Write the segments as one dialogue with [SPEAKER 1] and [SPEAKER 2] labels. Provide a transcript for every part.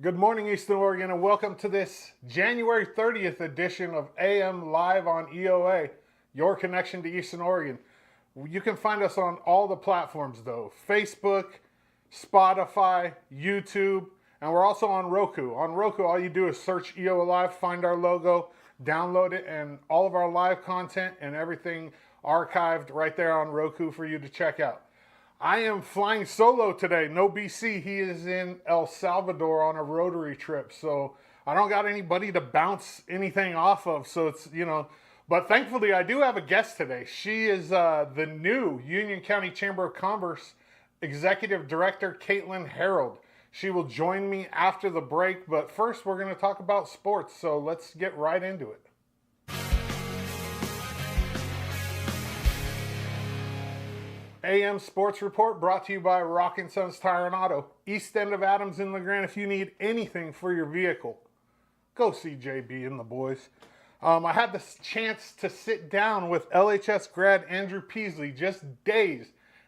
[SPEAKER 1] Good morning, Eastern Oregon, and welcome to this January 30th edition of AM Live on EOA, your connection to Eastern Oregon. You can find us on all the platforms, though: Facebook, Spotify, YouTube, and we're also on Roku. On Roku, all you do is search EOA Live, find our logo, download it, and all of our live content and everything archived right there on Roku for you to check out. I am flying solo today. No BC. He is in El Salvador on a Rotary trip. So I don't got anybody to bounce anything off of. So but thankfully I do have a guest today. She is the new Union County Chamber of Commerce Executive Director, Caitlin Harrold. She will join me after the break. But first, we're going to talk about sports. So let's get right into it. AM Sports Report brought to you by Rock & Sons Tire and Auto, east end of Adams in LeGrand. If you need anything for your vehicle, go see JB and the boys. I had the chance to sit down with LHS grad Andrew Peasley just days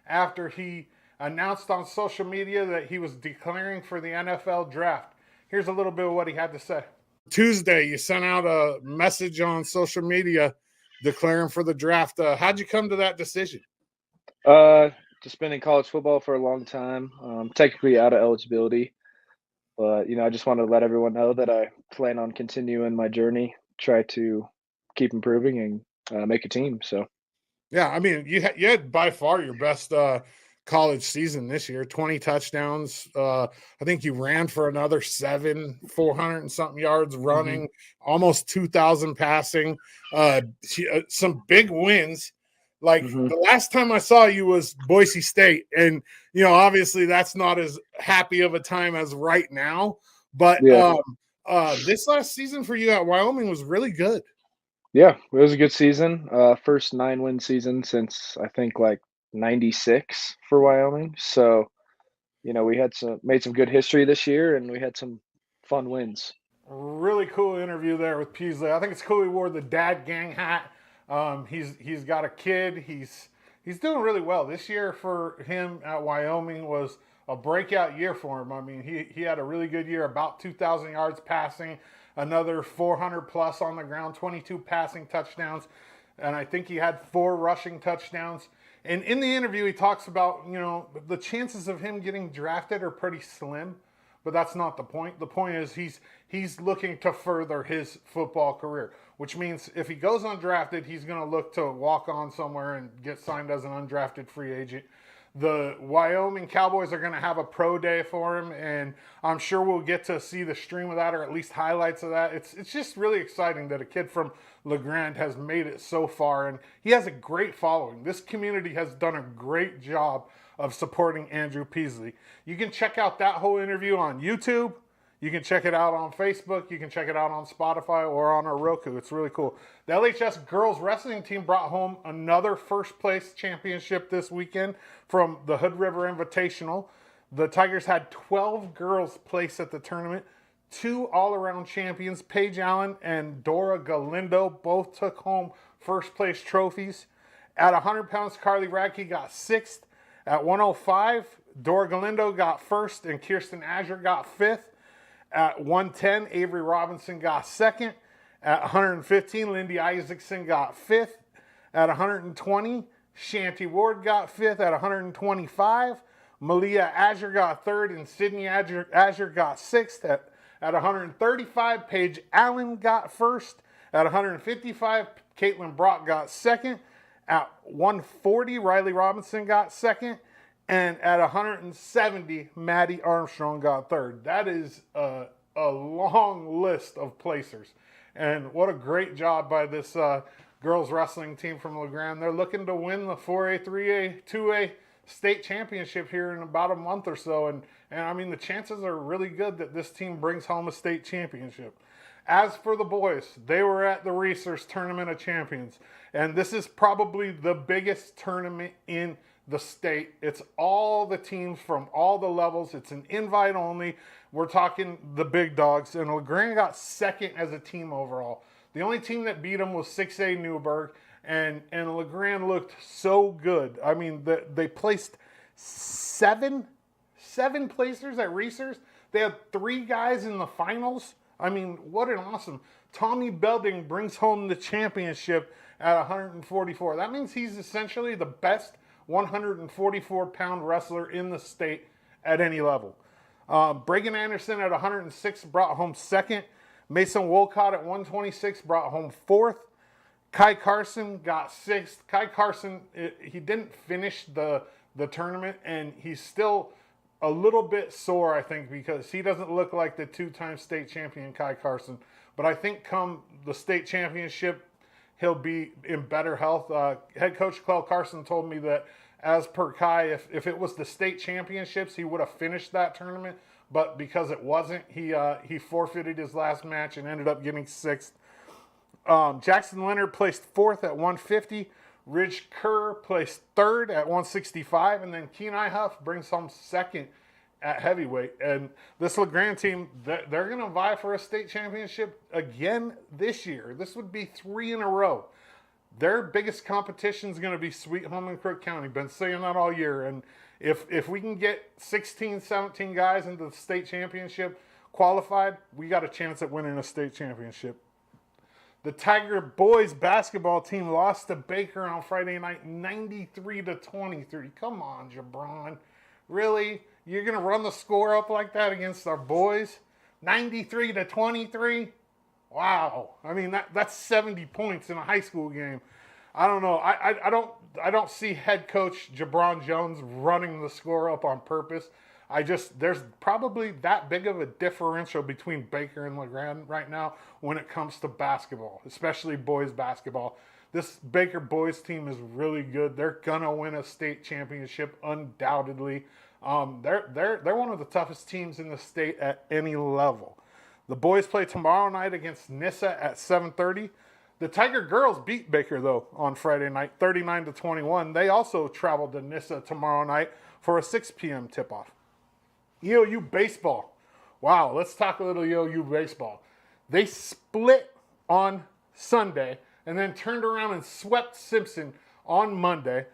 [SPEAKER 1] after he announced on social media that he was declaring for the NFL draft. Here's a little bit of what he had to say. Tuesday, you sent out a message on social media declaring for the draft. How'd you come to that decision?
[SPEAKER 2] Just been in college football for a long time. Technically out of eligibility, but I just wanted to let everyone know that I plan on continuing my journey, try to keep improving and make a team. So,
[SPEAKER 1] yeah, I mean, you had by far your best college season this year. 20 touchdowns. I think you ran for another 400 and something yards running, almost 2,000 passing. Some big wins. Like the last time I saw you was Boise State. And, obviously that's not as happy of a time as right now. But this last season for you at Wyoming was really good.
[SPEAKER 2] Yeah, it was a good season. First 9-win season since I think like 96 for Wyoming. So, we had made some good history this year and we had some fun wins.
[SPEAKER 1] Really cool interview there with Peasley. I think it's cool he wore the dad gang hat. He's got a kid. He's doing really well this year for him at Wyoming. Was a breakout year for him. I mean, he had a really good year, about 2,000 yards passing, another 400 plus on the ground, 22 passing touchdowns, and I think he had 4 rushing touchdowns. And in the interview, he talks about the chances of him getting drafted are pretty slim. But that's not the point. The point is he's looking to further his football career, which means if he goes undrafted, he's going to look to walk on somewhere and get signed as an undrafted free agent. The Wyoming Cowboys are going to have a pro day for him, and I'm sure we'll get to see the stream of that or at least highlights of that. It's just really exciting that a kid from LeGrand has made it so far, and he has a great following. This community has done a great job of supporting Andrew Peasley. You can check out that whole interview on YouTube. You can check it out on Facebook. You can check it out on Spotify or on our Roku. It's really cool. The LHS girls wrestling team brought home another first place championship this weekend from the Hood River Invitational. The Tigers had 12 girls place at the tournament. 2 all-around champions, Paige Allen and Dora Galindo, both took home first place trophies. At 100 pounds, Carly Radke got 6th. At 105, Dora Galindo got 1st and Kirsten Azure got 5th. At 110, Avery Robinson got 2nd. At 115, Lindy Isaacson got 5th. At 120, Shanty Ward got 5th. At 125, Malia Azure got 3rd and Sydney Azure got 6th. At 135, Paige Allen got 1st. At 155, Caitlin Brock got 2nd. At 140, Riley Robinson got 2nd. And at 170, Maddie Armstrong got 3rd. That is a long list of placers. And what a great job by this girls wrestling team from LeGrand. They're looking to win the 4A, 3A, 2A state championship here in about a month or so. And I mean, the chances are really good that this team brings home a state championship. As for the boys, they were at the Research Tournament of Champions. And this is probably the biggest tournament in the state. It's all the teams from all the levels. It's an invite only. We're talking the big dogs. And LeGrand got 2nd as a team overall. The only team that beat them was 6A Newburgh. And LeGrand looked so good. I mean, they placed seven placers at Research. They had 3 guys in the finals. I mean, what an awesome. Tommy Belding brings home the championship at 144. That means he's essentially the best 144-pound wrestler in the state at any level. Bregan Anderson at 106 brought home second. Mason Wolcott at 126 brought home fourth. Kai Carson got sixth. Kai Carson, he didn't finish the tournament, and he's still a little bit sore, I think, because he doesn't look like the 2-time state champion Kai Carson. But I think come the state championship, he'll be in better health. Head coach Clell Carson told me that, as per Kai, if it was the state championships, he would have finished that tournament. But because it wasn't, he forfeited his last match and ended up getting sixth. Jackson Leonard placed fourth at 150. Ridge Kerr placed third at 165. And then Kenai Huff brings home second at heavyweight. And this LeGrand team, they're going to vie for a state championship again this year. This would be 3 in a row. Their biggest competition is going to be Sweet Home in Crook County. Been saying that all year. And if we can get 16, 17 guys into the state championship qualified, we got a chance at winning a state championship. The Tiger boys basketball team lost to Baker on Friday night 93-23. Come on, Jabron. Really? You're going to run the score up like that against our boys? 93-23? Wow. I mean, that's 70 points in a high school game. I don't know. I don't see head coach Jabron Jones running the score up on purpose. There's probably that big of a differential between Baker and LeGrand right now when it comes to basketball, especially boys basketball. This Baker boys team is really good. They're gonna win a state championship undoubtedly. They're one of the toughest teams in the state at any level. The boys play tomorrow night against Nissa at 7:30. The Tiger girls beat Baker though on Friday night, 39-21. They also traveled to Nissa tomorrow night for a 6 p.m. tip-off. EOU baseball. Wow, let's talk a little EOU baseball. They split on Sunday and then turned around and swept Simpson on Monday.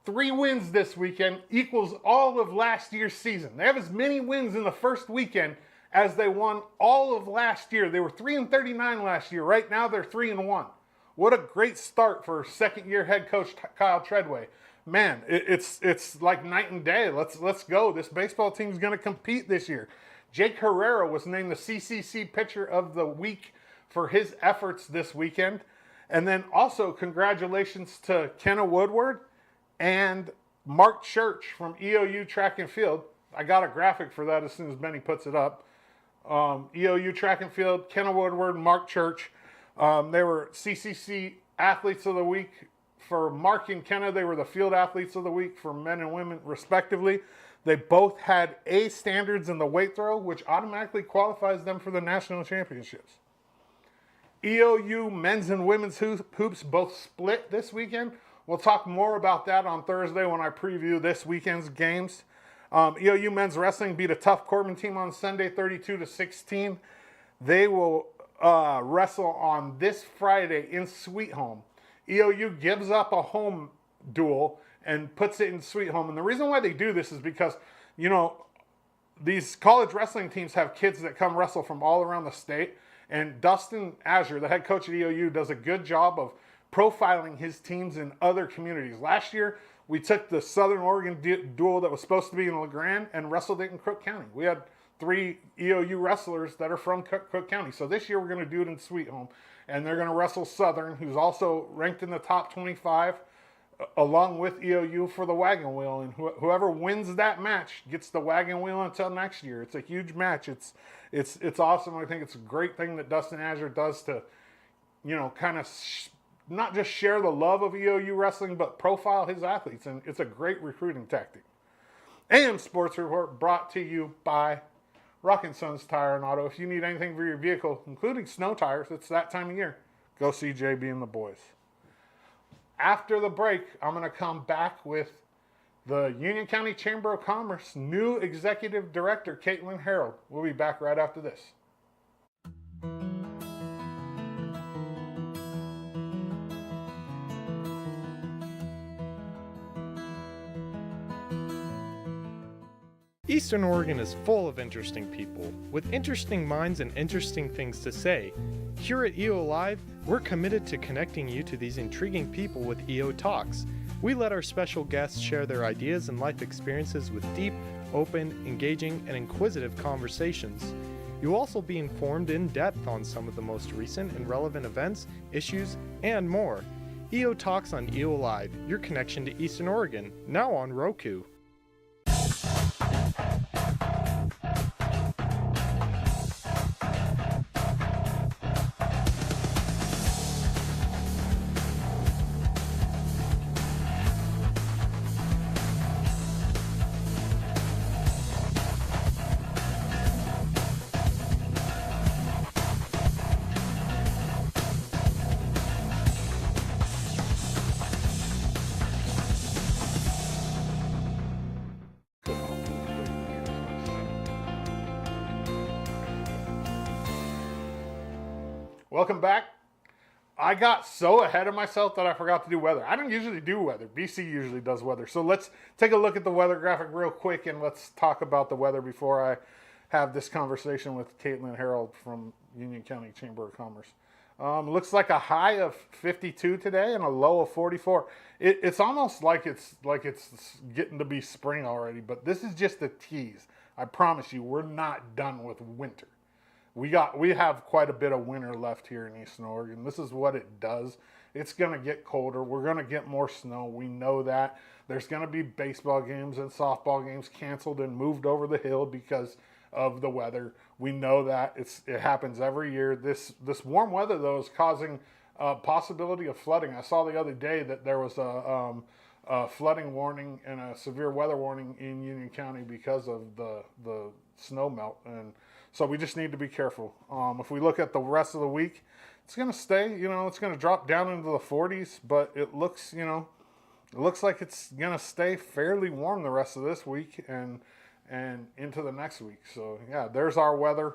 [SPEAKER 1] 3 wins this weekend equals all of last year's season. They have as many wins in the first weekend as they won all of last year. They were 3-39 last year. Right now they're 3-1. What a great start for second-year head coach Kyle Treadway. Man, it's like night and day. Let's go. This baseball team's going to compete this year. Jake Herrera was named the CCC Pitcher of the Week for his efforts this weekend. And then also congratulations to Kenna Woodward and Mark Church from EOU Track and Field. I got a graphic for that as soon as Benny puts it up. EOU Track and Field, Kenna Woodward, Mark Church. They were CCC Athletes of the Week. For Mark and Kenna, they were the Field Athletes of the Week for men and women, respectively. They both had A standards in the weight throw, which automatically qualifies them for the national championships. EOU men's and women's hoops both split this weekend. We'll talk more about that on Thursday when I preview this weekend's games. EOU men's wrestling beat a tough Corbin team on Sunday, 32-16. They will wrestle on this Friday in Sweet Home. EOU gives up a home duel and puts it in Sweet Home. And the reason why they do this is because, these college wrestling teams have kids that come wrestle from all around the state. And Dustin Azure, the head coach at EOU, does a good job of profiling his teams in other communities. Last year, we took the Southern Oregon duel that was supposed to be in LeGrand and wrestled it in Crook County. We had 3 EOU wrestlers that are from Crook County. So this year we're going to do it in Sweet Home. And they're going to wrestle Southern, who's also ranked in the top 25, along with EOU for the wagon wheel. And whoever wins that match gets the wagon wheel until next year. It's a huge match. It's awesome. I think it's a great thing that Dustin Azure does to, kind of not just share the love of EOU wrestling, but profile his athletes. And it's a great recruiting tactic. AM Sports Report brought to you by Rockin' Sons Tire and Auto. If you need anything for your vehicle, including snow tires, it's that time of year. Go see JB and the boys. After the break, I'm going to come back with the Union County Chamber of Commerce new executive director, Caitlin Harrold. We'll be back right after this.
[SPEAKER 3] Eastern Oregon is full of interesting people, with interesting minds and interesting things to say. Here at EO Live, we're committed to connecting you to these intriguing people with EO Talks. We let our special guests share their ideas and life experiences with deep, open, engaging, and inquisitive conversations. You'll also be informed in depth on some of the most recent and relevant events, issues, and more. EO Talks on EO Live, your connection to Eastern Oregon, now on Roku.
[SPEAKER 1] Welcome back. I got so ahead of myself that I forgot to do weather. I don't usually do weather. BC usually does weather. So let's take a look at the weather graphic real quick and let's talk about the weather before I have this conversation with Caitlin Harrold from Union County Chamber of Commerce. Looks like a high of 52 today and a low of 44. It's almost like it's getting to be spring already, but this is just a tease. I promise you, we're not done with winter. We have quite a bit of winter left here in Eastern Oregon. This is what it does. It's going to get colder. We're going to get more snow. We know that. There's going to be baseball games and softball games canceled and moved over the hill because of the weather. We know that. It happens every year. This warm weather, though, is causing a possibility of flooding. I saw the other day that there was a flooding warning and a severe weather warning in Union County because of the snow melt, and so we just need to be careful. If we look at the rest of the week, it's going to stay, it's going to drop down into the 40s, but it looks like it's going to stay fairly warm the rest of this week and into the next week. So yeah, there's our weather.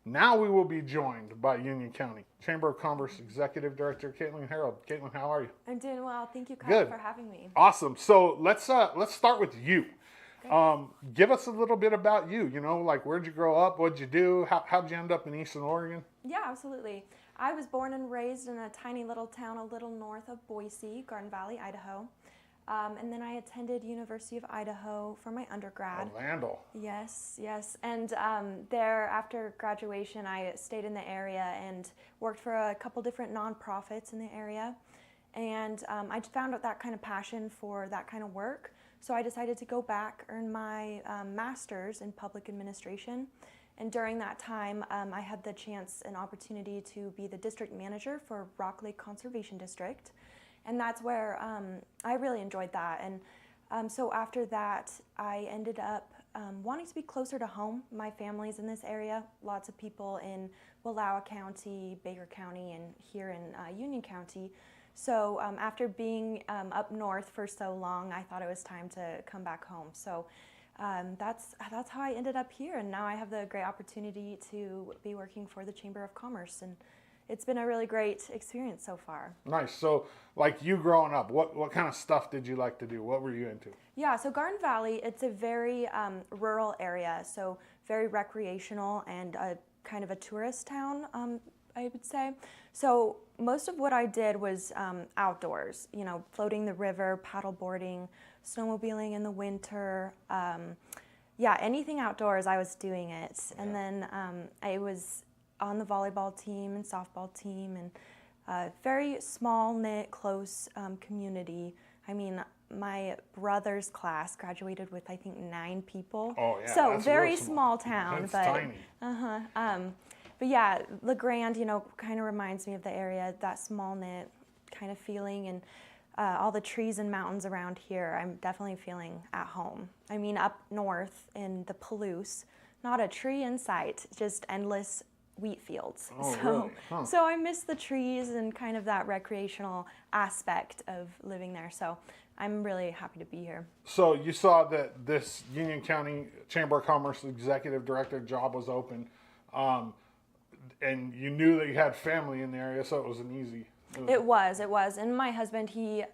[SPEAKER 1] Now we will be joined by Union County Chamber of Commerce Executive Director Caitlin Harrold. Caitlin, how are you?
[SPEAKER 4] I'm doing well. Thank you, Kyle,
[SPEAKER 1] Good.
[SPEAKER 4] for having me.
[SPEAKER 1] Awesome. So let's start with you. Give us a little bit about you. Like where'd you grow up? What'd you do? How'd you end up in Eastern Oregon?
[SPEAKER 4] Yeah, absolutely. I was born and raised in a tiny little town a little north of Boise, Garden Valley, Idaho. And then I attended University of Idaho for my undergrad.
[SPEAKER 1] Vandal.
[SPEAKER 4] Yes. And there, after graduation, I stayed in the area and worked for a couple different nonprofits in the area. And I found out that kind of passion for that kind of work. So I decided to go back, earn my master's in public administration. And during that time, I had the chance and opportunity to be the district manager for Rock Lake Conservation District. And that's where I really enjoyed that. And so after that, I ended up wanting to be closer to home. My family's in this area, lots of people in Wallowa County, Baker County, and here in Union County. So after being up north for so long, I thought it was time to come back home. So that's how I ended up here, and now I have the great opportunity to be working for the Chamber of Commerce, and it's been a really great experience so far.
[SPEAKER 1] Nice. So, like you growing up, what kind of stuff did you like to do? What were you into?
[SPEAKER 4] Yeah, so Garden Valley, it's a very rural area, so very recreational and kind of a tourist town, I would say. So most of what I did was outdoors, floating the river, paddle boarding, snowmobiling in the winter. Anything outdoors, I was doing it. Yeah. And then I was on the volleyball team and softball team, and very small knit, close community. I mean, my brother's class graduated with I think 9 people.
[SPEAKER 1] Oh yeah.
[SPEAKER 4] So very small town,
[SPEAKER 1] That's
[SPEAKER 4] but
[SPEAKER 1] tiny.
[SPEAKER 4] But yeah, LeGrand, kind of reminds me of the area, that small knit kind of feeling, and all the trees and mountains around here, I'm definitely feeling at home. I mean, up north in the Palouse, not a tree in sight, just endless wheat fields.
[SPEAKER 1] Oh, really? Huh.
[SPEAKER 4] So I miss the trees and kind of that recreational aspect of living there. So I'm really happy to be here.
[SPEAKER 1] So you saw that this Union County Chamber of Commerce Executive Director job was open. And you knew that you had family in the area, so it was an easy
[SPEAKER 4] It was. And my husband, he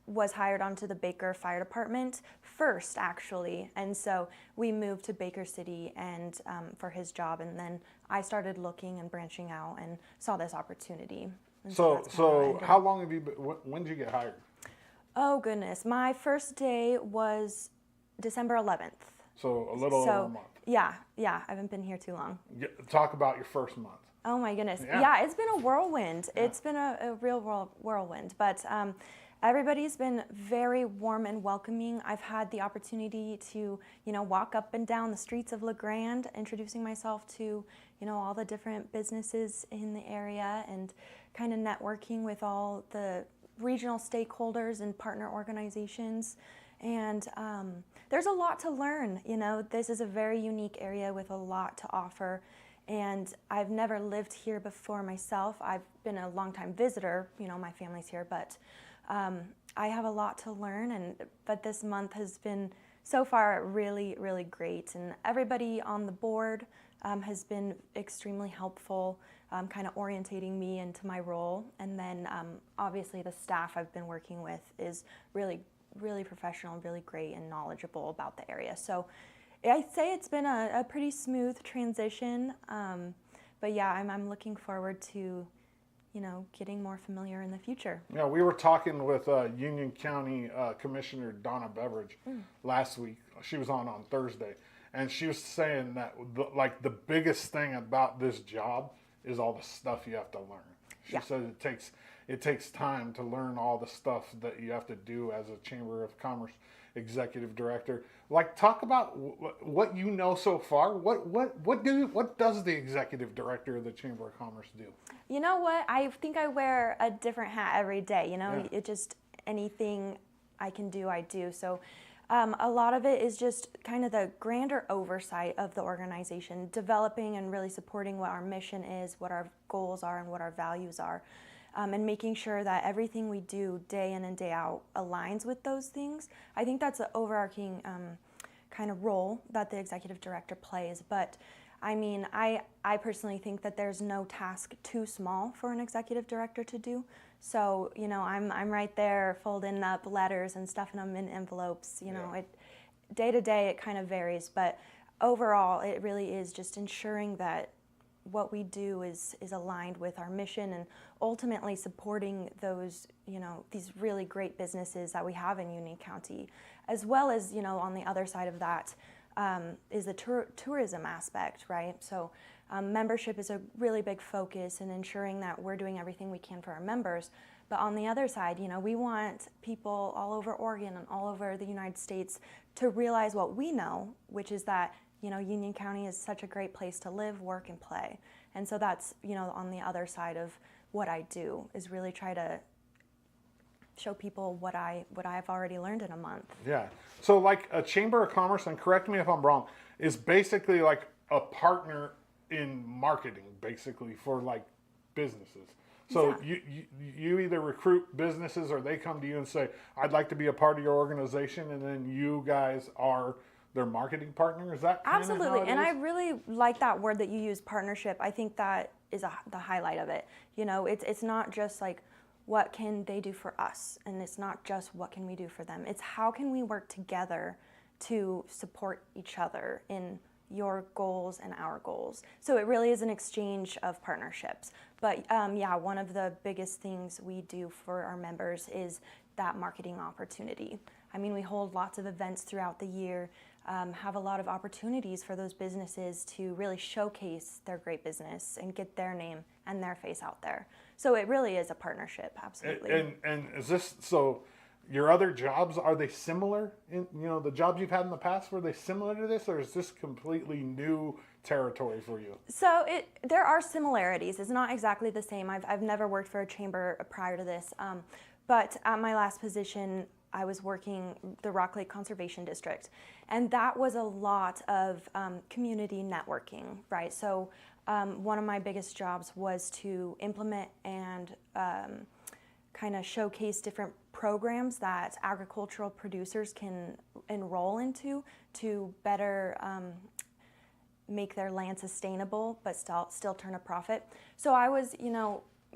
[SPEAKER 4] was hired onto the Baker Fire Department first, actually. And so we moved to Baker City and for his job. And then I started looking and branching out and saw this opportunity. And that's kinda what I did.
[SPEAKER 1] How long have you been, when did you get hired?
[SPEAKER 4] Oh, goodness. My first day was December 11th.
[SPEAKER 1] So a little over a month.
[SPEAKER 4] Yeah. I haven't been here too long.
[SPEAKER 1] Talk about your first month.
[SPEAKER 4] Oh my goodness.
[SPEAKER 1] Yeah.
[SPEAKER 4] Yeah, it's been a whirlwind. Yeah. It's been a real whirlwind. But everybody's been very warm and welcoming. I've had the opportunity to, walk up and down the streets of La Grande, introducing myself to, all the different businesses in the area and kind of networking with all the regional stakeholders and partner organizations. And there's a lot to learn. This is a very unique area with a lot to offer. And I've never lived here before myself. I've been a longtime visitor, my family's here, but I have a lot to learn. But this month has been so far really, really great. And everybody on the board has been extremely helpful, kind of orientating me into my role. And then obviously the staff I've been working with is really, really professional, really great and knowledgeable about the area. So I'd say it's been a pretty smooth transition, but yeah, I'm looking forward to, getting more familiar in the future.
[SPEAKER 1] Yeah, we were talking with Union County Commissioner Donna Beveridge last week. She was on Thursday, and she was saying that the biggest thing about this job is all the stuff you have to learn. She said it takes time to learn all the stuff that you have to do as a Chamber of Commerce executive director. Talk about what you know so far. What does the executive director of the Chamber of Commerce do?
[SPEAKER 4] You know what? I think I wear a different hat every day. It just anything I can do, I do. So a lot of it is just kind of the grander oversight of the organization, developing and really supporting what our mission is, what our goals are, and what our values are. And making sure that everything we do day in and day out aligns with those things. I think that's the overarching kind of role that the executive director plays. But I mean, I personally think that there's no task too small for an executive director to do. So, I'm right there folding up letters and stuffing them in envelopes. Day to day it kind of varies, but overall it really is just ensuring that what we do is aligned with our mission and ultimately supporting those, these really great businesses that we have in Union County, as well as, on the other side of that is the tourism aspect, right? So membership is a really big focus in ensuring that we're doing everything we can for our members. But on the other side, we want people all over Oregon and all over the United States to realize what we know, which is that Union County is such a great place to live, work, and play. And so that's, on the other side of what I do is really try to show people what I've already learned in a month.
[SPEAKER 1] Yeah. So a Chamber of Commerce, and correct me if I'm wrong, is basically like a partner in marketing, basically, for businesses. So you either recruit businesses or they come to you and say, I'd like to be a part of your organization, and then you guys are their marketing partner? Is that kind
[SPEAKER 4] absolutely?
[SPEAKER 1] Of how it
[SPEAKER 4] and
[SPEAKER 1] is?
[SPEAKER 4] I really like that word that you use, partnership. I think that is the highlight of it. It's not just what can they do for us, and it's not just what can we do for them. It's how can we work together to support each other in your goals and our goals. So it really is an exchange of partnerships. But one of the biggest things we do for our members is that marketing opportunity. I mean, we hold lots of events throughout the year, have a lot of opportunities for those businesses to really showcase their great business and get their name and their face out there. So it really is a partnership, absolutely.
[SPEAKER 1] And is this, so your other jobs, are they similar? The jobs you've had in the past, were they similar to this, or is this completely new territory for you?
[SPEAKER 4] So there are similarities. It's not exactly the same. I've never worked for a chamber prior to this, but at my last position, I was working the Rock Lake Conservation District, and that was a lot of community networking, right? So one of my biggest jobs was to implement and kind of showcase different programs that agricultural producers can enroll into to better make their land sustainable but still turn a profit. So I was,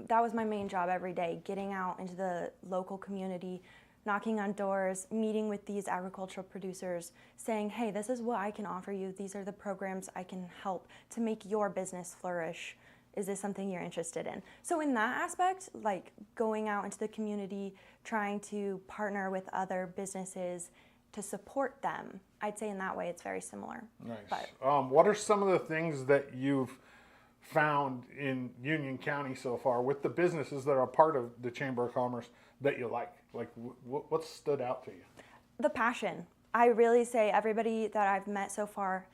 [SPEAKER 4] that was my main job every day, getting out into the local community, knocking on doors, meeting with these agricultural producers, saying, hey, this is what I can offer you. These are the programs I can help to make your business flourish. Is this something you're interested in? So in that aspect, like going out into the community, trying to partner with other businesses to support them, I'd say in that way it's very similar.
[SPEAKER 1] Nice.
[SPEAKER 4] But,
[SPEAKER 1] what are some of the things that you've found in Union County so far with the businesses that are part of the Chamber of Commerce that you like? Like, what stood out to you?
[SPEAKER 4] the passion. I really say everybody that I've met so far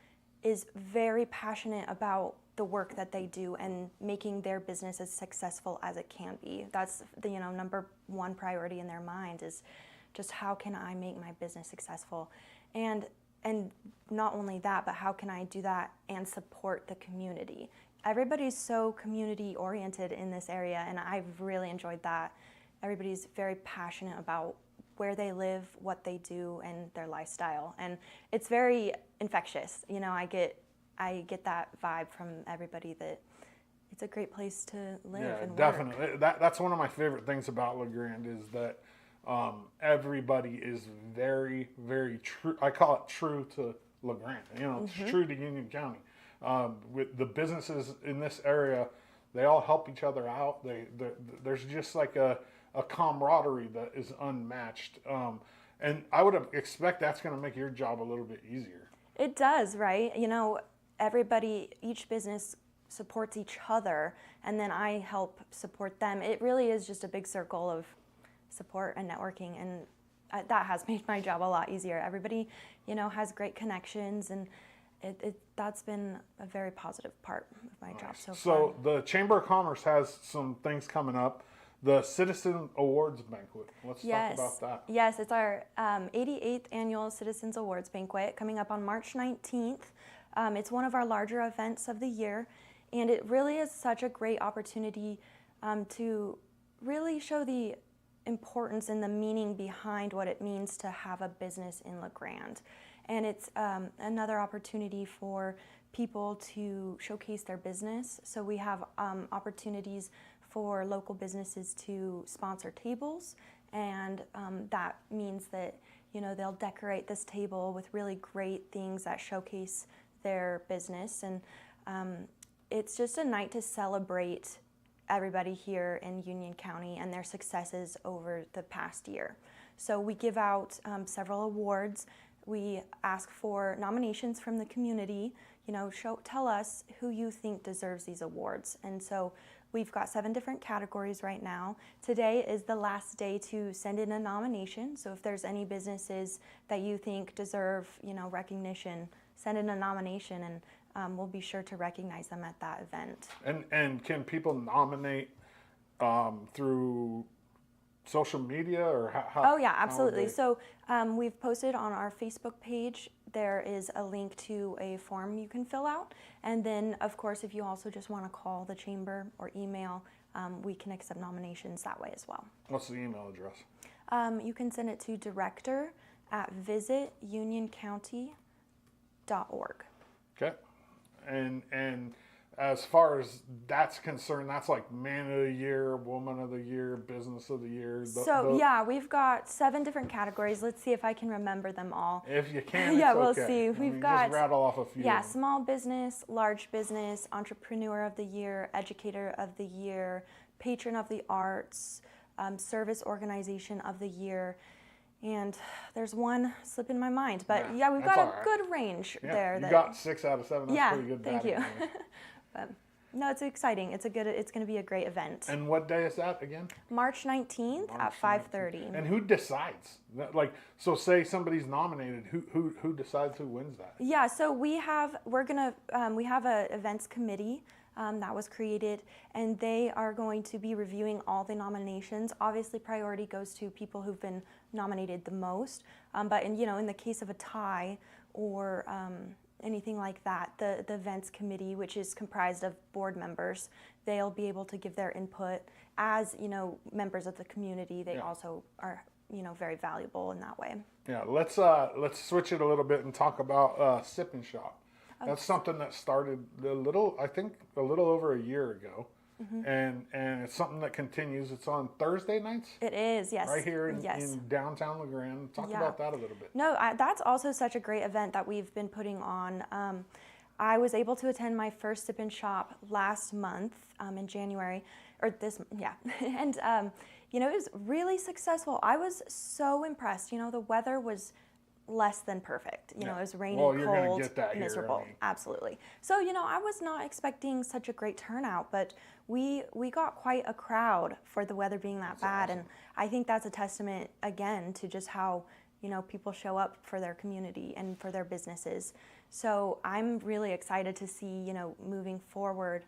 [SPEAKER 4] is very passionate about the work that they do and making their business as successful as it can be. That's the number one priority in their mind is just how can I make my business successful, and not only that, but how can I do that and support the community. Everybody's so community oriented in this area, and I've really enjoyed that. Everybody's very passionate about where they live, what they do, and their lifestyle, and it's very infectious. I get that vibe from everybody that it's a great place to live and
[SPEAKER 1] definitely.
[SPEAKER 4] work.
[SPEAKER 1] That's one of my favorite things about LeGrand is that everybody is very, very true. I call it true to LeGrand. It's true to Union County. With the businesses in this area, they all help each other out. There's just like a camaraderie that is unmatched. And I would expect that's going to make your job a little bit easier.
[SPEAKER 4] It does, right? Everybody, each business supports each other, and then I help support them. It really is just a big circle of support and networking, and that has made my job a lot easier. Everybody, has great connections, and that's been a very positive part of my job so far.
[SPEAKER 1] So the Chamber of Commerce has some things coming up. The Citizen Awards Banquet. Let's talk about that.
[SPEAKER 4] Yes, it's our 88th annual Citizens Awards Banquet coming up on March 19th. It's one of our larger events of the year, and it really is such a great opportunity to really show the importance and the meaning behind what it means to have a business in LeGrand. And it's another opportunity for people to showcase their business. So we have opportunities for local businesses to sponsor tables, and that means that they'll decorate this table with really great things that showcase their business, and it's just a night to celebrate everybody here in Union County and their successes over the past year. So we give out several awards. We ask for nominations from the community. Tell us who you think deserves these awards, and so we've got 7 different categories right now. Today is the last day to send in a nomination. So if there's any businesses that you think deserve, recognition, send in a nomination, and we'll be sure to recognize them at that event.
[SPEAKER 1] And can people nominate through social media or how?
[SPEAKER 4] Oh yeah, absolutely. So we've posted on our Facebook page. There is a link to a form you can fill out, and then of course if you also just want to call the chamber or email, we can accept nominations that way as well.
[SPEAKER 1] What's the email address?
[SPEAKER 4] You can send it to director@visitUnionCounty.org.
[SPEAKER 1] Okay, and as far as that's concerned, that's like Man of the Year, Woman of the Year, Business of the Year.
[SPEAKER 4] We've got 7 different categories. Let's see if I can remember them all.
[SPEAKER 1] If you can,
[SPEAKER 4] yeah,
[SPEAKER 1] it's
[SPEAKER 4] we'll
[SPEAKER 1] okay.
[SPEAKER 4] see. We've got
[SPEAKER 1] just rattle off a few.
[SPEAKER 4] Yeah, small business, large business, entrepreneur of the year, educator of the year, patron of the arts, service organization of the year. And there's one slipping my mind, but we've got a good range there.
[SPEAKER 1] You got 6 out of 7. That's pretty good.
[SPEAKER 4] Thank you. But, no, it's exciting. It's going to be a great event.
[SPEAKER 1] And what day is that again?
[SPEAKER 4] March 19th at 5:30.
[SPEAKER 1] And who decides? So say somebody's nominated. Who decides who wins that?
[SPEAKER 4] Yeah, so we have a events committee that was created, and they are going to be reviewing all the nominations. Obviously, priority goes to people who've been nominated the most. But in the case of a tie or anything like that, the events committee, which is comprised of board members, they'll be able to give their input. As members of the community, they also are very valuable in that way.
[SPEAKER 1] Yeah, let's switch it a little bit and talk about Sip and Shop. That's something that started a little over a year ago. and it's something that continues. It's on Thursday nights,
[SPEAKER 4] It is, yes.
[SPEAKER 1] right here in,
[SPEAKER 4] Yes.
[SPEAKER 1] in downtown LeGrand. Talk
[SPEAKER 4] Yeah.
[SPEAKER 1] about that a little bit.
[SPEAKER 4] No, that's also such a great event that we've been putting on. I was able to attend my first Sip and Shop last month in January, or this, yeah. And, you know, it was really successful. I was so impressed. You know, the weather was less than perfect. You know, it was rainy,
[SPEAKER 1] Well, you're gonna
[SPEAKER 4] cold,
[SPEAKER 1] get that here, I
[SPEAKER 4] miserable.
[SPEAKER 1] mean.
[SPEAKER 4] Absolutely. So, you know, I was not expecting such a great turnout, but we got quite a crowd for the weather being that bad.
[SPEAKER 1] awesome.
[SPEAKER 4] And I think that's a testament, again, to just how, you know, people show up for their community and for their businesses. So I'm really excited to see, you know, moving forward,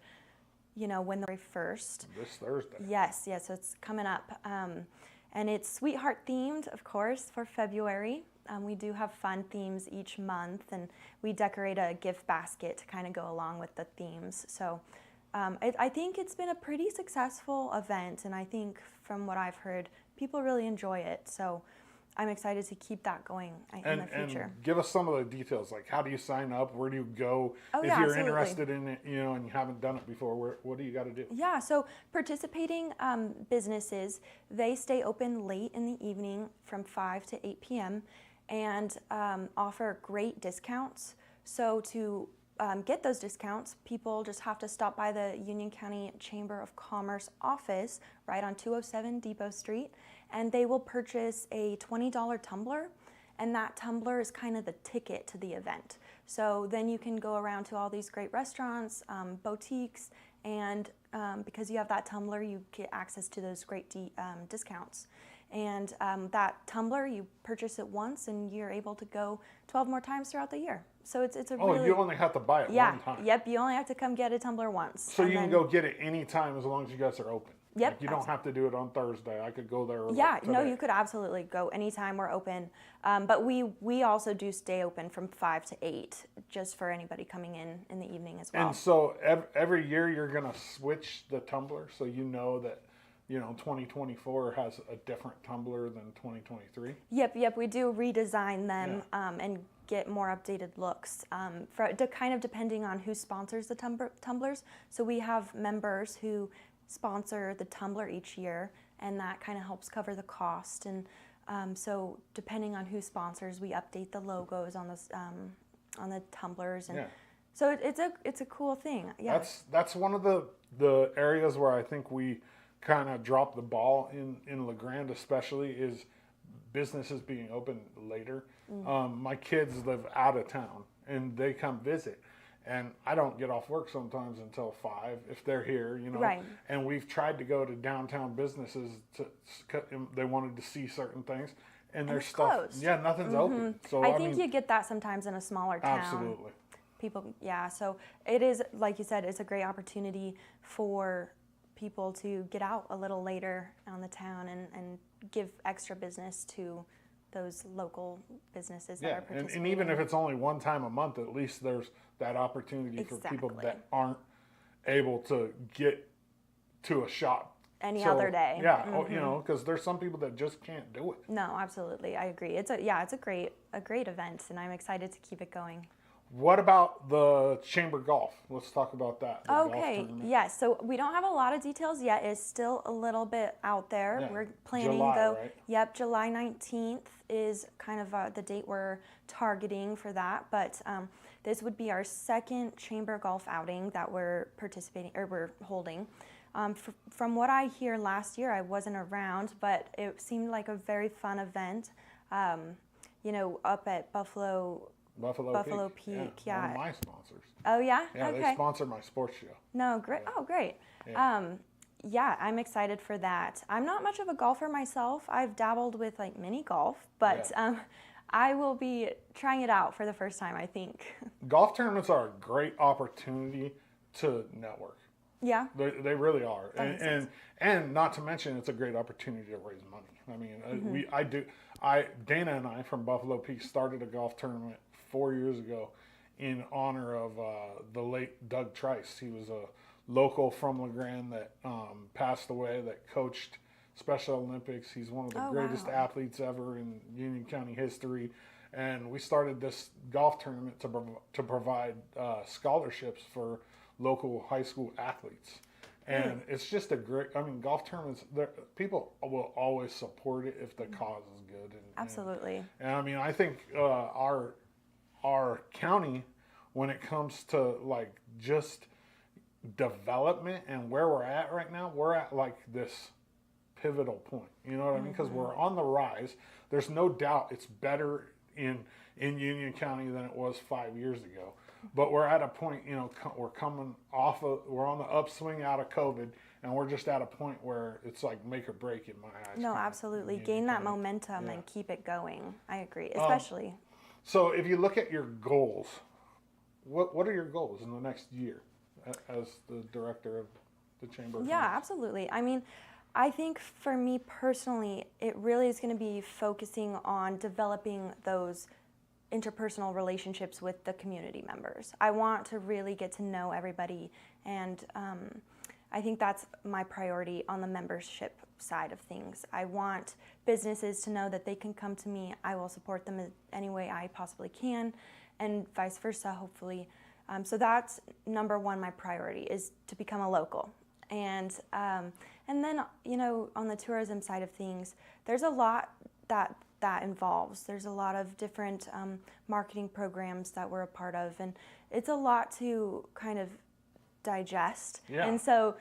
[SPEAKER 4] you know, when the very first.
[SPEAKER 1] This Thursday.
[SPEAKER 4] Yes, so it's coming up. And it's Sweetheart themed, of course, for February. We do have fun themes each month, and we decorate a gift basket to kind of go along with the themes. So I think it's been a pretty successful event, and I think from what I've heard, people really enjoy it. So I'm excited to keep that going in the future.
[SPEAKER 1] And give us some of the details, like how do you sign up? Where do you go?
[SPEAKER 4] Oh,
[SPEAKER 1] if
[SPEAKER 4] yeah,
[SPEAKER 1] you're
[SPEAKER 4] absolutely.
[SPEAKER 1] interested in it, you know, and you haven't done it before, what do you got to do?
[SPEAKER 4] Yeah, so participating businesses, they stay open late in the evening from 5 to 8 p.m. and offer great discounts. So to get those discounts, people just have to stop by the Union County Chamber of Commerce office right on 207 Depot Street, and they will purchase a $20 tumbler, and that tumbler is kind of the ticket to the event. So then you can go around to all these great restaurants, boutiques, and because you have that tumbler, you get access to those great discounts. And that tumbler, you purchase it once, and you're able to go 12 more times throughout the year. So it's a
[SPEAKER 1] Oh,
[SPEAKER 4] really...
[SPEAKER 1] you only have to buy it one time.
[SPEAKER 4] Yep, you only have to come get a tumbler once.
[SPEAKER 1] So
[SPEAKER 4] and
[SPEAKER 1] you can
[SPEAKER 4] then-
[SPEAKER 1] go get it anytime as long as you guys are open.
[SPEAKER 4] Yep,
[SPEAKER 1] Like you don't have to do it on Thursday. I could go there.
[SPEAKER 4] Yeah, no,
[SPEAKER 1] today.
[SPEAKER 4] you could absolutely go anytime we're open. But we also do stay open from 5 to 8, just for anybody coming in the evening as well.
[SPEAKER 1] And so every year you're going to switch the tumbler, so you know that, you know, 2024 has a different tumbler than 2023.
[SPEAKER 4] Yep, we do redesign them and get more updated looks, kind of depending on who sponsors the tumblers. So we have members who sponsor the tumbler each year, and that kind of helps cover the cost. And so depending on who sponsors, we update the logos on the tumblers, and so it's a cool thing. Yeah,
[SPEAKER 1] That's one of the areas where I think we kind of drop the ball in LeGrand, especially, is businesses being open later. My kids live out of town and they come visit, and I don't get off work sometimes until 5 if they're here, you know.
[SPEAKER 4] Right.
[SPEAKER 1] And we've tried to go to downtown businesses they wanted to see certain things, and their
[SPEAKER 4] it's
[SPEAKER 1] stuff,
[SPEAKER 4] closed.
[SPEAKER 1] yeah, nothing's open. So
[SPEAKER 4] I think
[SPEAKER 1] mean,
[SPEAKER 4] you get that sometimes in a smaller town.
[SPEAKER 1] absolutely.
[SPEAKER 4] People, yeah. So it is, like you said, it's a great opportunity for people to get out a little later on the town and give extra business to those local businesses that are participating.
[SPEAKER 1] And even if it's only one time a month, at least there's that opportunity for people
[SPEAKER 4] Exactly.
[SPEAKER 1] that aren't able to get to a shop
[SPEAKER 4] Any other day.
[SPEAKER 1] Yeah, you know, because there's some people that just can't do it.
[SPEAKER 4] No, absolutely, I agree. It's a great event, and I'm excited to keep it going.
[SPEAKER 1] What about the Chamber Golf? Let's talk about that. the golf
[SPEAKER 4] Okay,
[SPEAKER 1] tournament.
[SPEAKER 4] yes. So we don't have a lot of details yet. It's still a little bit out there.
[SPEAKER 1] Yeah,
[SPEAKER 4] We're planning
[SPEAKER 1] July,
[SPEAKER 4] though.
[SPEAKER 1] right?
[SPEAKER 4] Yep, July 19th is kind of the date we're targeting for that. But this would be our second Chamber Golf outing that we're participating or we're holding. From what I hear, last year I wasn't around, but it seemed like a very fun event. You know, up at Buffalo Peak, yeah.
[SPEAKER 1] One of my sponsors.
[SPEAKER 4] Oh yeah.
[SPEAKER 1] Yeah,
[SPEAKER 4] okay.
[SPEAKER 1] they sponsor my sports show.
[SPEAKER 4] No, great. Oh, great. Yeah, I'm excited for that. I'm not much of a golfer myself. I've dabbled with like mini golf, but I will be trying it out for the first time, I think.
[SPEAKER 1] Golf tournaments are a great opportunity to network.
[SPEAKER 4] Yeah.
[SPEAKER 1] They really are,
[SPEAKER 4] That makes sense.
[SPEAKER 1] and not to mention, it's a great opportunity to raise money. I mean, Dana and I from Buffalo Peak started a golf tournament 4 years ago in honor of the late Doug Trice. He was a local from LeGrand that passed away, that coached Special Olympics. He's one of the greatest athletes ever in Union County history. And we started this golf tournament to provide scholarships for local high school athletes. And it's just a great, I mean, golf tournaments, people will always support it if the cause is good.
[SPEAKER 4] Absolutely.
[SPEAKER 1] And I mean, I think our county, when it comes to like just development and where we're at right now, we're at like this pivotal point. You know what I mean? Because we're on the rise. There's no doubt it's better in Union County than it was 5 years ago. But we're at a point, you know, we're on the upswing out of COVID, and we're just at a point where it's like make or break in my eyes.
[SPEAKER 4] No, absolutely. Gain that momentum and keep it going. I agree, especially.
[SPEAKER 1] So if you look at your goals, what are your goals in the next year as the director of the Chamber of
[SPEAKER 4] Yeah,
[SPEAKER 1] Commerce?
[SPEAKER 4] absolutely. I mean, I think for me personally, it really is going to be focusing on developing those interpersonal relationships with the community members. I want to really get to know everybody, and I think that's my priority on the membership side of things. I want businesses to know that they can come to me. I will support them in any way I possibly can, and vice versa, hopefully. So that's number one, my priority is to become a local. And then, you know, on the tourism side of things, there's a lot that involves. There's a lot of different marketing programs that we're a part of, and it's a lot to kind of digest.
[SPEAKER 1] Yeah.
[SPEAKER 4] And so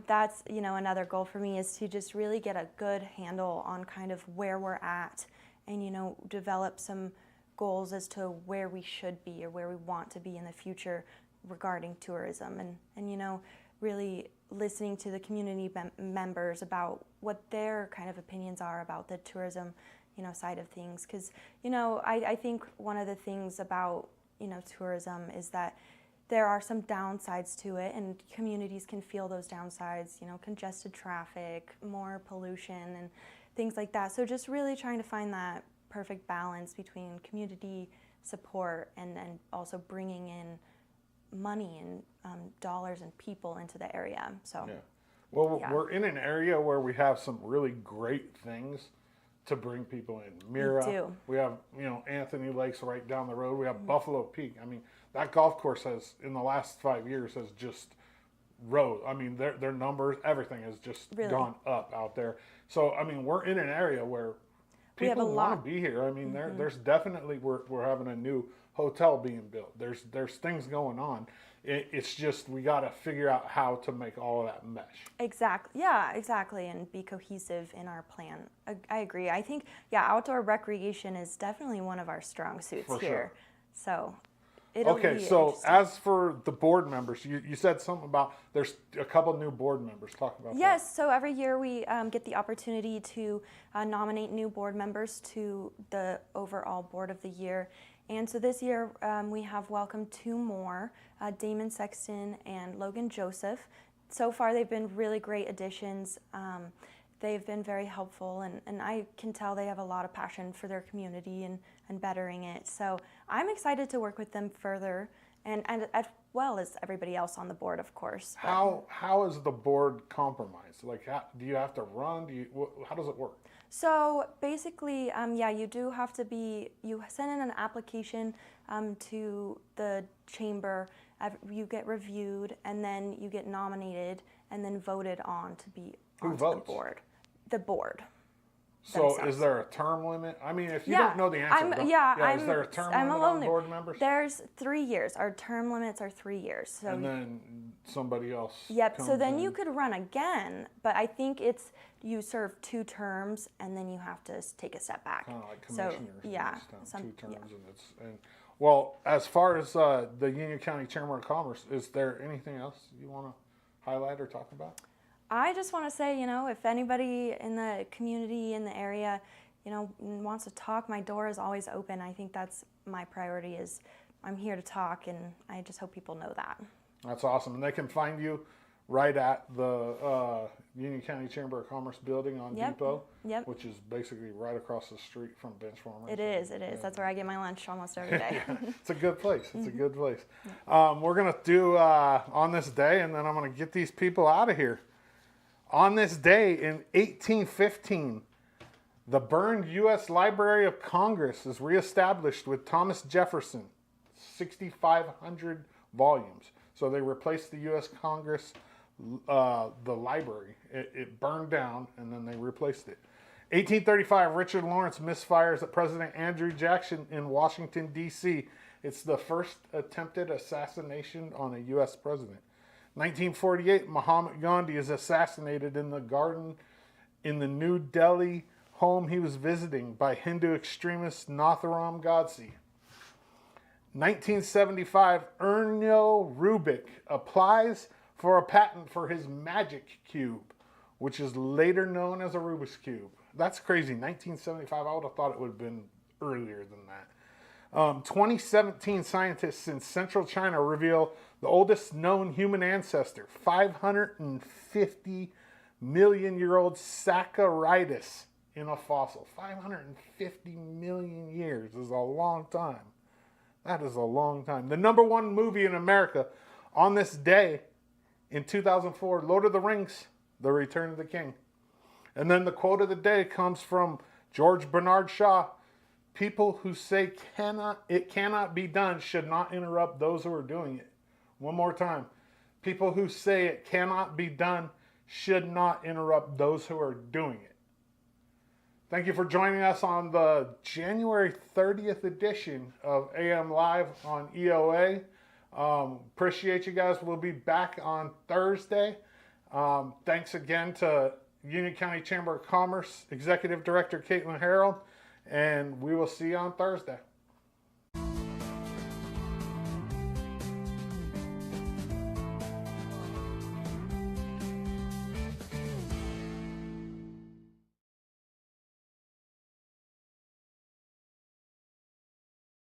[SPEAKER 4] that's, you know, another goal for me is to just really get a good handle on kind of where we're at, and, you know, develop some goals as to where we should be or where we want to be in the future regarding tourism, and you know, really listening to the community members about what their kind of opinions are about the tourism, you know, side of things. Because, you know, I think one of the things about, you know, tourism is that there are some downsides to it, and communities can feel those downsides, you know, congested traffic, more pollution, and things like that. So just really trying to find that perfect balance between community support and also bringing in money and dollars and people into the area. So,
[SPEAKER 1] Yeah. Well, we're in an area where we have some really great things to bring people in. Mira,
[SPEAKER 4] We do.
[SPEAKER 1] we have, you know, Anthony Lakes right down the road. We have Buffalo Peak. I mean, that golf course has, in the last 5 years, has just rose. I mean, their numbers, everything has just
[SPEAKER 4] Really?
[SPEAKER 1] gone up out there. So, I mean, we're in an area where
[SPEAKER 4] We have a
[SPEAKER 1] people want
[SPEAKER 4] lot.
[SPEAKER 1] to be here. I mean, there's definitely, we're having a new hotel being built. There's things going on. It's just we got to figure out how to make all of that mesh.
[SPEAKER 4] exactly. Yeah, exactly. And be cohesive in our plan. I agree. I think, yeah, outdoor recreation is definitely one of our strong suits
[SPEAKER 1] For
[SPEAKER 4] here.
[SPEAKER 1] sure.
[SPEAKER 4] So it'll
[SPEAKER 1] Okay,
[SPEAKER 4] be
[SPEAKER 1] so
[SPEAKER 4] interesting.
[SPEAKER 1] as for the board members, you said something about there's a couple new board members. Talk about that.
[SPEAKER 4] Yes, so every year we get the opportunity to nominate new board members to the overall board of the year. And so this year we have welcomed two more, Damon Sexton and Logan Joseph. So far they've been really great additions. They've been very helpful, and I can tell they have a lot of passion for their community and bettering it. So I'm excited to work with them further, and as well as everybody else on the board, of course. But-
[SPEAKER 1] How is the board compromised? Like, do you have to run? How does it work?
[SPEAKER 4] So basically, yeah, you do have to you send in an application to the chamber, you get reviewed, and then you get nominated and then voted on to be
[SPEAKER 1] Who
[SPEAKER 4] onto
[SPEAKER 1] votes?
[SPEAKER 4] the board. The board.
[SPEAKER 1] So
[SPEAKER 4] themselves.
[SPEAKER 1] is there a term limit? I mean, if you
[SPEAKER 4] Yeah,
[SPEAKER 1] don't know the answer, is there a term
[SPEAKER 4] I'm
[SPEAKER 1] limit
[SPEAKER 4] alone
[SPEAKER 1] on
[SPEAKER 4] there.
[SPEAKER 1] board members?
[SPEAKER 4] There's 3 years. Our term limits are 3 years. So
[SPEAKER 1] And then somebody else.
[SPEAKER 4] yep. So
[SPEAKER 1] comes
[SPEAKER 4] then
[SPEAKER 1] in.
[SPEAKER 4] you could run again, but I think it's you serve 2 terms and then you have to take a step back.
[SPEAKER 1] Kind of like
[SPEAKER 4] So,
[SPEAKER 1] commissioners.
[SPEAKER 4] yeah,
[SPEAKER 1] Two terms, and well, as far as the Union County Chamber of Commerce, is there anything else you want to highlight or talk about?
[SPEAKER 4] I just want to say, you know, if anybody in the community, in the area, you know, wants to talk, my door is always open. I think that's my priority is I'm here to talk, and I just hope people know that.
[SPEAKER 1] That's awesome, and they can find you right at the Union County Chamber of Commerce building on
[SPEAKER 4] Yep.
[SPEAKER 1] Depot,
[SPEAKER 4] Yep.
[SPEAKER 1] which is basically right across the street from Benchwarmers.
[SPEAKER 4] It is. That's where I get my lunch almost every day.
[SPEAKER 1] It's a good place. It's a good place. We're going to do on this day, and then I'm going to get these people out of here. On this day in 1815, the burned U.S. Library of Congress is reestablished with Thomas Jefferson, 6,500 volumes. So they replaced the U.S. Congress the library. It burned down, and then they replaced it. 1835, Richard Lawrence misfires at President Andrew Jackson in Washington, D.C. It's the first attempted assassination on a U.S. president. 1948, Mahatma Gandhi is assassinated in the garden in the New Delhi home he was visiting by Hindu extremist Nathuram Godse. 1975, Erno Rubik applies for a patent for his magic cube, which is later known as a Rubik's Cube. That's crazy. 1975, I would have thought it would have been earlier than that. 2017, scientists in central China reveal the oldest known human ancestor, 550 million year old Saccharidus in a fossil. 550 million years is a long time. That is a long time. The number one movie in America on this day in 2004, Lord of the Rings, The Return of the King. And then the quote of the day comes from George Bernard Shaw. People who say it cannot be done should not interrupt those who are doing it. One more time. People who say it cannot be done should not interrupt those who are doing it. Thank you for joining us on the January 30th edition of AM Live on EOA. Appreciate you guys. We'll be back on Thursday. Thanks again to Union County Chamber of Commerce Executive Director Caitlin Harrold, and we will see you on Thursday.